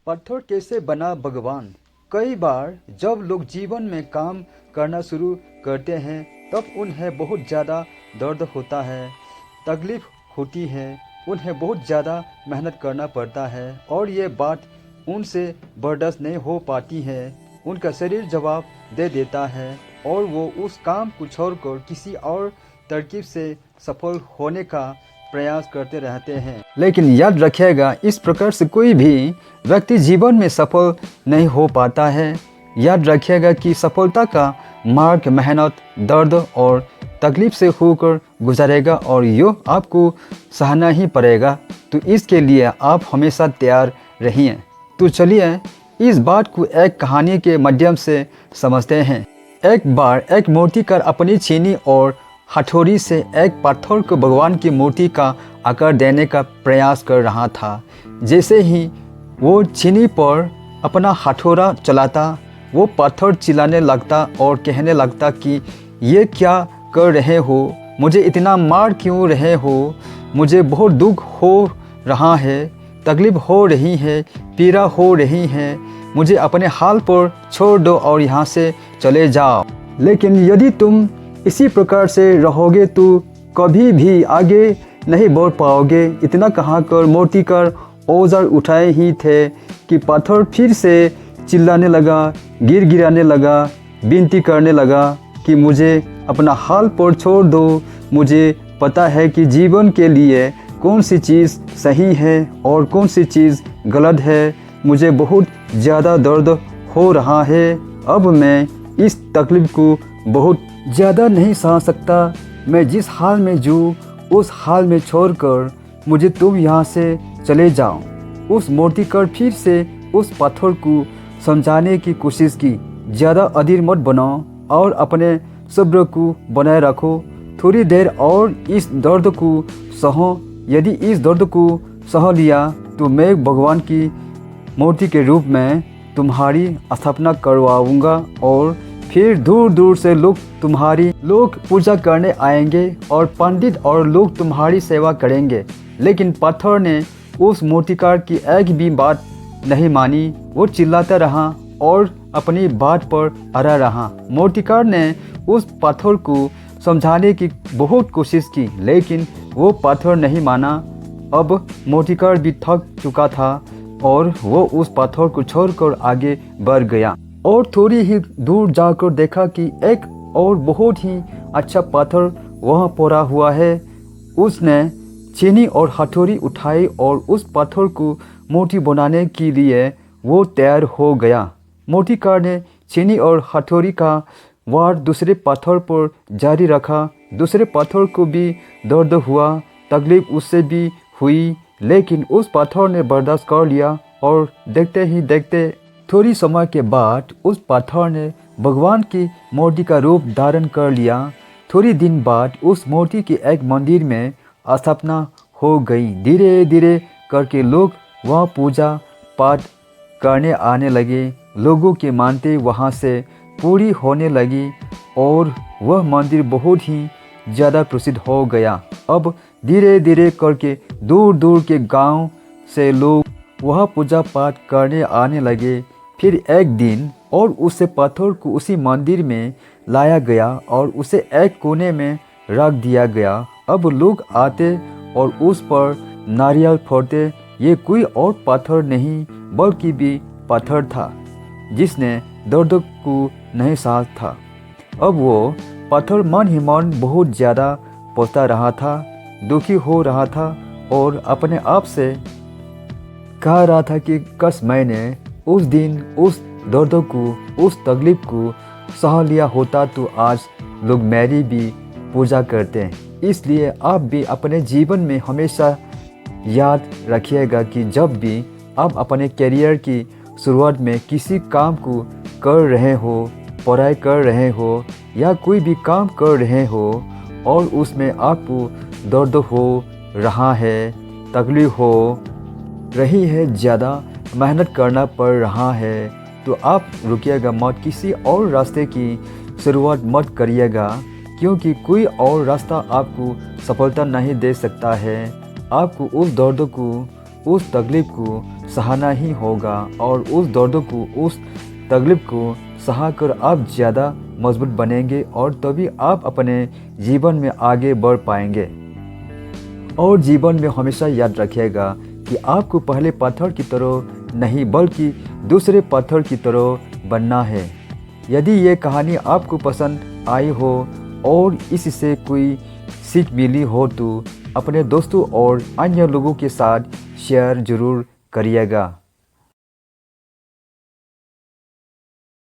पत्थर कैसे बना भगवान। कई बार जब लोग जीवन में काम करना शुरू करते हैं तब उन्हें बहुत ज़्यादा दर्द होता है, तकलीफ होती है, उन्हें बहुत ज़्यादा मेहनत करना पड़ता है और ये बात उनसे बर्दाश्त नहीं हो पाती है। उनका शरीर जवाब दे देता है और वो उस काम को छोड़कर किसी और तरकीब से सफल होने का प्रयास करते रहते हैं। लेकिन याद रखिएगा, इस प्रकार से कोई भी व्यक्ति जीवन में सफल नहीं हो पाता है। याद रखिएगा कि सफलता का मार्ग मेहनत, दर्द और तकलीफ से होकर गुजरेगा और यो आपको सहना ही पड़ेगा। तो इसके लिए आप हमेशा तैयार रहिए। तो चलिए इस बात को एक कहानी के माध्यम से समझते हैं। एक बार एक मूर्तिकार अपनी छीनी और हथौड़ी से एक पत्थर को भगवान की मूर्ति का आकार देने का प्रयास कर रहा था। जैसे ही वो छीनी पर अपना हथौड़ा चलाता, वो पत्थर चिल्लाने लगता और कहने लगता कि ये क्या कर रहे हो, मुझे इतना मार क्यों रहे हो, मुझे बहुत दुख हो रहा है, तकलीफ हो रही है, पीड़ा हो रही है, मुझे अपने हाल पर छोड़ दो और यहाँ से चले जाओ। लेकिन यदि तुम इसी प्रकार से रहोगे तो कभी भी आगे नहीं बढ़ पाओगे। इतना कहकर मूर्तिकार औजार उठाए ही थे कि पत्थर फिर से चिल्लाने लगा, गिड़गिड़ाने लगा, विनती करने लगा कि मुझे अपना हाल पर छोड़ दो। मुझे पता है कि जीवन के लिए कौन सी चीज़ सही है और कौन सी चीज़ गलत है। मुझे बहुत ज़्यादा दर्द हो रहा है। अब मैं इस तकलीफ़ को बहुत ज़्यादा नहीं सह सकता। मैं जिस हाल में हूँ उस हाल में छोड़कर मुझे तुम यहाँ से चले जाओ। उस मूर्तिकार फिर से उस पत्थर को समझाने की कोशिश की, ज़्यादा अधीर मत बनाओ और अपने सब्र को बनाए रखो। थोड़ी देर और इस दर्द को सहो। यदि इस दर्द को सह लिया तो मैं भगवान की मूर्ति के रूप में तुम्हारी स्थापना करवाऊंगा और फिर दूर दूर से लोग पूजा करने आएंगे और पंडित और लोग तुम्हारी सेवा करेंगे। लेकिन पत्थर ने उस मूर्तिकार की एक भी बात नहीं मानी। वो चिल्लाता रहा और अपनी बात पर अड़ा रहा। मूर्तिकार ने उस पत्थर को समझाने की बहुत कोशिश की, लेकिन वो पत्थर नहीं माना। अब मूर्तिकार भी थक चुका था और वो उस पत्थर को छोड़कर आगे बढ़ गया और थोड़ी ही दूर जाकर देखा कि एक और बहुत ही अच्छा पत्थर वहाँ पड़ा हुआ है। उसने छीनी और हथौड़ी उठाई और उस पत्थर को मूर्ति बनाने के लिए वो तैयार हो गया। मूर्तिकार ने छीनी और हथौड़ी का वार दूसरे पत्थर पर जारी रखा। दूसरे पत्थर को भी दर्द हुआ, तकलीफ उससे भी हुई, लेकिन उस पत्थर ने बर्दाश्त कर लिया और देखते ही देखते थोड़ी समय के बाद उस पत्थर ने भगवान की मूर्ति का रूप धारण कर लिया। थोड़ी दिन बाद उस मूर्ति की एक मंदिर में स्थापना हो गई। धीरे धीरे करके लोग वहाँ पूजा पाठ करने आने लगे। लोगों की मानते वहाँ से पूरी होने लगी और वह मंदिर बहुत ही ज़्यादा प्रसिद्ध हो गया। अब धीरे धीरे करके दूर दूर के गांव से लोग वहाँ पूजा पाठ करने आने लगे। फिर एक दिन और उसे पत्थर को उसी मंदिर में लाया गया और उसे एक कोने में रख दिया गया। अब लोग आते और उस पर नारियल फोड़ते। ये कोई और पत्थर नहीं बल्कि भी पत्थर था जिसने दर्द को नहीं सहा था। अब वो पत्थर मन ही मन बहुत ज़्यादा पछता रहा था, दुखी हो रहा था और अपने आप से कह रहा था कि काश मैंने उस दिन उस दर्द को, उस तकलीफ को सह लिया होता तो आज लोग मेरी भी पूजा करते हैं। इसलिए आप भी अपने जीवन में हमेशा याद रखिएगा कि जब भी आप अपने करियर की शुरुआत में किसी काम को कर रहे हो, पढ़ाई कर रहे हो या कोई भी काम कर रहे हो और उसमें आपको दर्द हो रहा है, तकलीफ हो रही है, ज़्यादा मेहनत करना पड़ रहा है, तो आप रुकिएगा मत, किसी और रास्ते की शुरुआत मत करिएगा, क्योंकि कोई और रास्ता आपको सफलता नहीं दे सकता है। आपको उस दर्द को, उस तकलीफ़ को सहाना ही होगा और उस दर्द को, उस तकलीफ़ को सहा कर आप ज़्यादा मजबूत बनेंगे और तभी आप अपने जीवन में आगे बढ़ पाएंगे। और जीवन में हमेशा याद रखिएगा कि आपको पहले पत्थर की तरह नहीं बल्कि दूसरे पत्थर की तरह बनना है। यदि ये कहानी आपको पसंद आई हो और इससे कोई सीख मिली हो तो अपने दोस्तों और अन्य लोगों के साथ शेयर ज़रूर करिएगा।